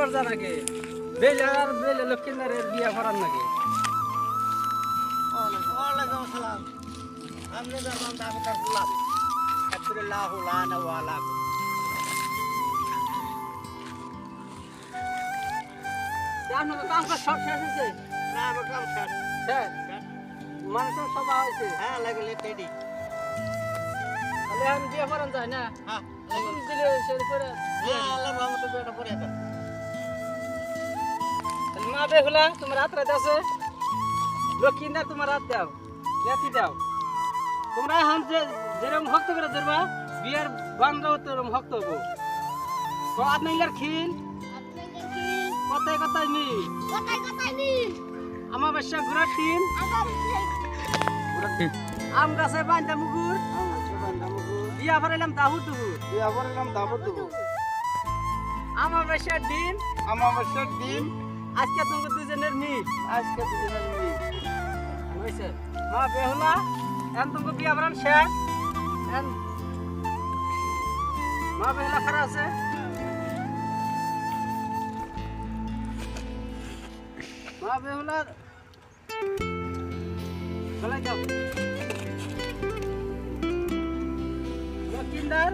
করবার যা নাকি বেলে আর বেলে লক্ষ্মীনারের বিয়া করার নাকি ওয়ালাইকুম আসসালাম আমনে জামান দাম কার ফুলাম আব্দুল্লাহু লানা ওয়া আলাইকুম জানো তো কাজ সব শেষ হয়েছে না আমার কাম শেষ শেষ মানুষের সভা হয়েছে হ্যাঁ লাগলে টেডি তাহলে এখন বিয়া করান যায় না হ্যাঁ তুমি দিলে সে করে হ্যাঁ আল্লাহর রহমতে বেটা পড়ে আছে তাহলে মা বেহুলা তোমার রাত রাত আছে লক্ষ্মীনার তোমার রাত দাও রাতি দাও তোমরা এখন যে যেরকম ভক্ত করে ধরবা বিয়ার বান্ধব তোরম ভক্ত হবো তো আপনার খিন কথায় কথায় নি আমার বাসা ঘোরার টিম আম গাছে বান্ধা মুগুর বিয়া ভরাইলাম দাহুর দুহুর আমার বাসার ডিম আজকে তোমাকে দুজনের মিট হয়েছে মা বেহুলা এখন তোমাকে বিয়া ভরান শেষ এখন মা বেহুলা খারাপ আছে মা বেহুলার গলায় যাও লক্ষ্মীন্দার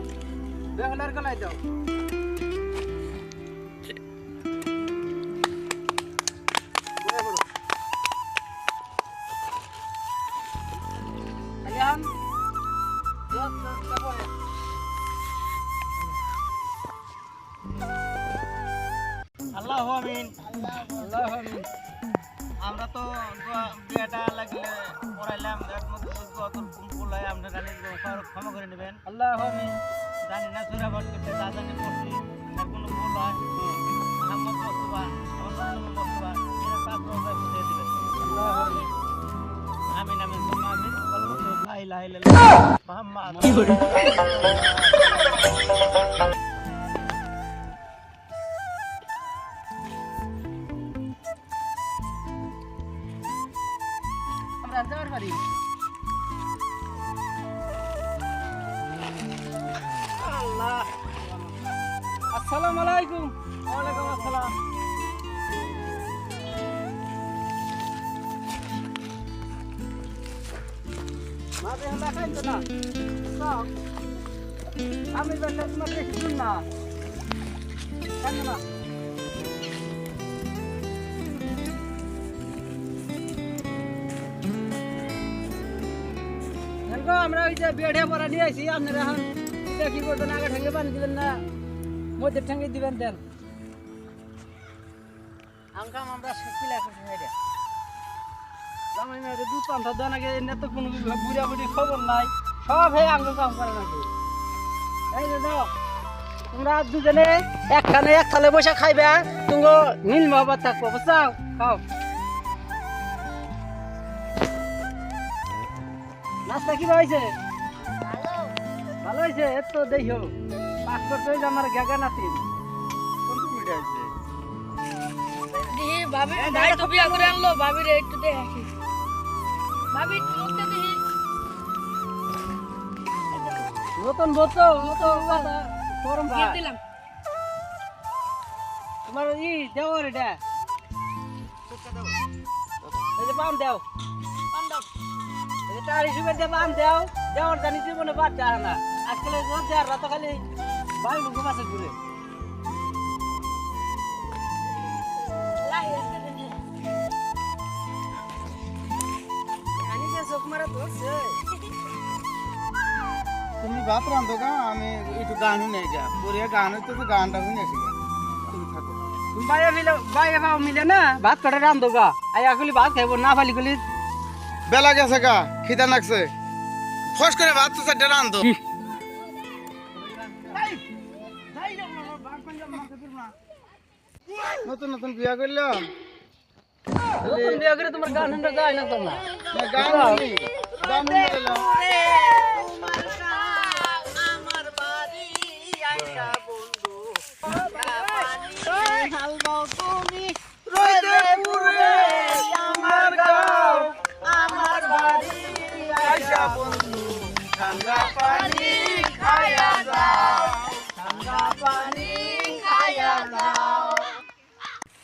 বেহুলার গলায় যাও আল্লাহু আমিন আল্লাহ আমিন আমরা তো বিয়েটা লাগলে পড়াইলাম এর মধ্যে তোর বলাই আমরা জানি ক্ষমা করে নেবেন আল্লাহ আমিন জানি না সুরাবাদ করতে যা জানি পড়ছি আর কোনো ভুল হয় আহমদ বস্তুবা অন্য বস্তুবা এর পাত্র বুঝিয়ে দিবেন আল্লাহ আমিন আমিন আমিন সুম্মা আমিন বলবো লা ইলাহা ইল্লাল্লাহ মুহাম্মদ কি করে আমরা যাওয়ার বাড়ি আল্লাহ আসসালামু আলাইকুম ওয়ালাইকুম আসসালাম মা বেহুলা খাইছ না সব আমি বেলা তোমার বেশি শুন না কেন না আমরা ওই যে বেড়ে পড়া নিয়ে আসি আপনারা এখন এটা কি করবেন আগে ঠেঙ্গে পানি দিবেন না মধ্যে ঠেঙ্গে দিবেন দেন আমকাম আমরা শিখিলা করতে হয় রে জামাই মেয়েদের দুধ পান্থা দেন আগে এনে তো কোনো বুড়া বুড়ি খবর নাই সব হে আঙ্গ কাম করে নাকি এই যে দাও তোমরা দুজনে একখানে এক থালে বসে খাইবে তুমি নীল মহব্বত থাকবো বুঝছাও খাও নাস্তা কি হয়েছে ভালো হয়েছে এত দেখো পাক করতে হয়েছে আমার গেগা নাতি ভাবি ভাই তো বিয়া করে আনলো ভাবির একটু দেখি ভাবি মুখটা দেখি নতুন বলছো নতুন কথা গরম দিয়ে দিলাম তোমার ই দেও এটা এই যে পাম দেও পান্ডব এটা আর হিসেবে দিয়ে পাম দেও দেওয়ার জানি জীবনে বাচ্চা আর না আজকাল দেওয়ার রাত খালি ভাই মুখ মাসে ঘুরে লাই আসতে দেখি আনি যে চোখ মারা ধরছে তুমি ভাত রান্ধো গা আমি একটু গান শুনে যা পরে গান হচ্ছে তো গানটা শুনে আসি তুমি থাকো বাইরে ভাও মিলে না ভাত কাটে রান্ধো গা আয়া গুলি ভাত খাইব না ফালি গুলি বেলা গেছে গা খিদা লাগছে ফস করে ভাত তো চারটে রান্ধো নতুন নতুন বিয়া করলাম নতুন বিয়ে করে তোমার গান শুনতে যায় না তোমরা গান শুনি গান শুনে গেলাম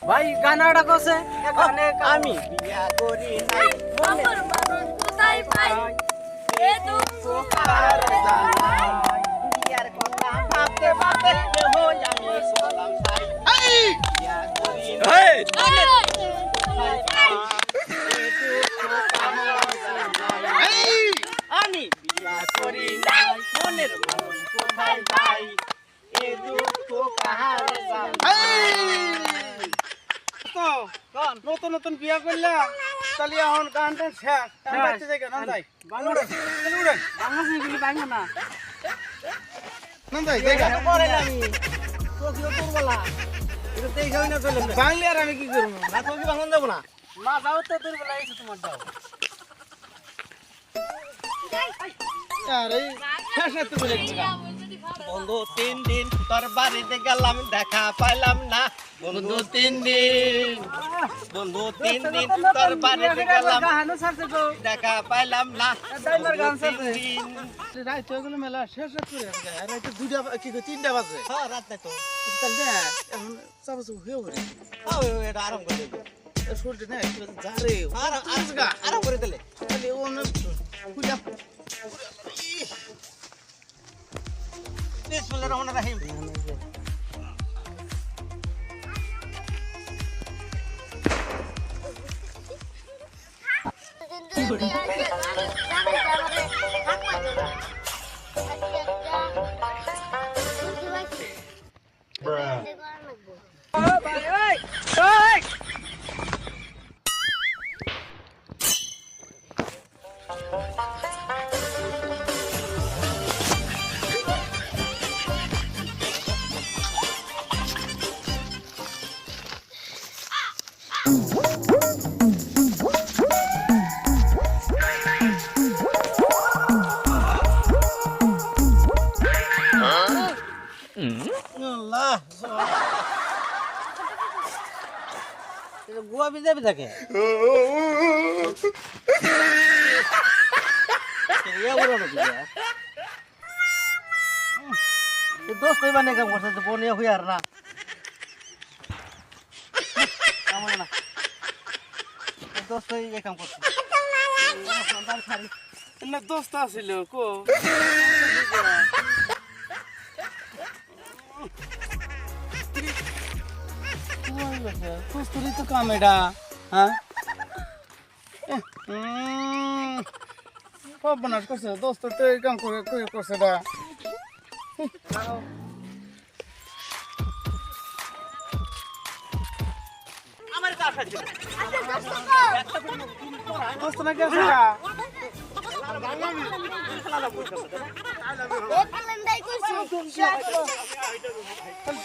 ভাই গানাটা কছে গানে আমি বিয়া করি নাই আমার মানুষ কোথায় পাই এ দুঃখ কার জানাই বিয়ার কথা ভাবতে ভাবতে হই আমি সালাম চাই বিয়া করি নাই আমি বিয়া করি নাই মনের মানুষ কোথায় পাই এ দুঃখ কাহার জানাই তো নতুন নতুন বিয়া করলা তাহলে এখন গানটা শেষ টাইম বাঁচতে যাই না যাই বাংলাদেশ গুলি বাংলা না যাই দেখা করে আমি তোকিও দুর্বলা এটা দেই যাই না চলে বাংলা আর আমি কি করব না তোকে ভাঙন দেব না মা যাও তো তোর বেলা এসে তোমার দাও আরে শেষ না তুমি বন্ধু 3 দিন তোর বাড়িতে গেলাম দেখা পাইলাম না বন্ধু 3 দিন বন্ধু 3 দিন তোর বাড়িতে গেলাম গাহানো ছাড়ছে তো দেখা পাইলাম না ড্রাইভার গান ছাড়ছে দিন রাত হয়ে গেল মেলা শেষ করে রাত দুইটা কি 3টা বাজে হ্যাঁ রাত না তো তাহলে এখন চাবো হয়ে পড়ে এটা আরাম করে দে শরীরটা না যা রে আরাম করে দিলে তাহলে অন্য পূজা বিসমিল্লাহির রহমানির রহিম আল্লাহ এটা গোয়া বিজাবি থাকে দোস্ত বানে কাম করছে বনিয়া হই আর না কামনা না দোস্ত এই কাম করছে না দোস্ত আছিল কো দোস্তরই তো কাম এটা হ্যাঁ সর্বনাশ করছে দোস্ত তো এই কাম করে করছে এটা আমার কাছে আছে দোস্ত নাকি আছে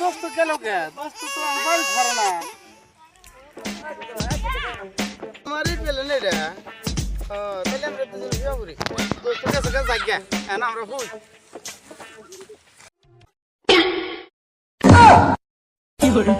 দোস্ত গেল কে দোস্ত তো আমার ছাড়ে না আমারই পেলে নেই রে তাহলে আমরা দুজন বিয়ে করি দোস্ত কাছে যাই গে আমরা হই কি করে